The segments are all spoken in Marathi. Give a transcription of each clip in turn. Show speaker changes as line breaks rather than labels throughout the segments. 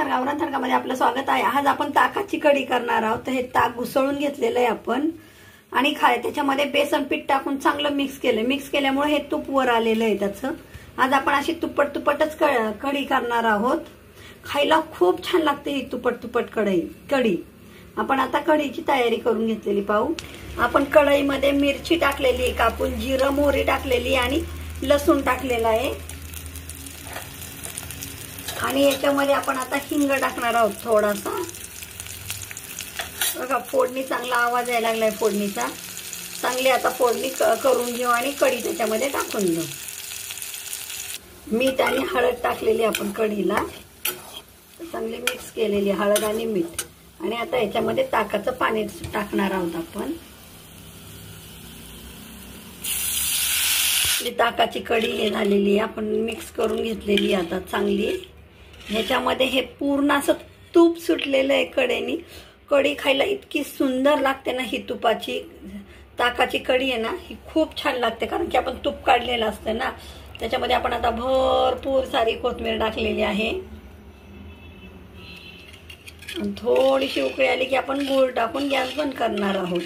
गावरान तडकामध्ये आपलं स्वागत आहे। आज आपण ताकाची कढी करणार आहोत। तर हे ताक घुसळून घेतलेलं आहे आपण आणि त्याच्यामध्ये बेसन पीठ टाकून चांगलं मिक्स केलं। मिक्स केल्यामुळे हे तूप वर आलेलं आहे त्याचं। आज आपण अशी तुपटच कढी करणार आहोत। खायला खूप छान लागते ही तुपट कढी। आपण आता कढीची तयारी करून घेतलेली पाहू। आपण कढईमध्ये मिरची टाकलेली आहे कापून, जिरं मोहरी टाकलेली आणि लसूण टाकलेला आहे आणि याच्यामध्ये आपण आता हिंग टाकणार आहोत थोडासा। बघा फोडणी चांगला आवाज यायला लागलाय फोडणीचा। चांगली आता फोडणी करून घेऊ आणि कढी त्याच्यामध्ये टाकून घेऊ। मीठ आणि हळद टाकलेली आपण कढीला, चांगली मिक्स केलेली हळद आणि मीठ। आणि आता याच्यामध्ये ताकाचं पाणी टाकणार आहोत आपण। ताकाची कढी झालेली आहे, आपण मिक्स करून घेतलेली आता चांगली। ह्याच्यामध्ये हे पूर्ण असं तूप सुटलेलं आहे कढईनी। कढी खायला इतकी सुंदर लागते ना ही तुपाची ताकाची कढी आहे ना, ही खूप छान लागते कारण की आपण तूप काढलेलं असतं ना। त्याच्यामध्ये आपण आता भरपूर सारी कोथिंबीर टाकलेली आहे। थोडीशी उकळी आली की आपण गूळ टाकून गॅस बंद करणार आहोत।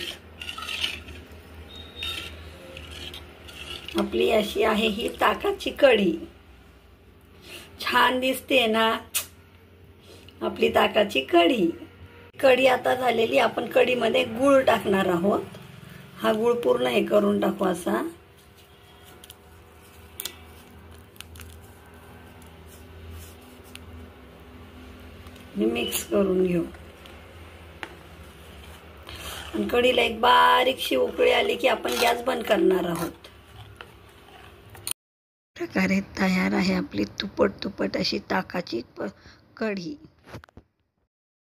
आपली अशी आहे ही ताकाची कढी। छान दिसते ना आपली ताकाची कढी। कढी आता झालेली, आपण कढीमध्ये गूळ टाकणार आहोत। हा गूळ पूर्ण हे करून टाकू असा। मिक्स करून घेऊ आणि कढीला एक बारीकशी उकळी आली की आपण गॅस बंद करणार आहोत। प्रकारे तयार आहे आपली तुपट अशी ताकाची कढी।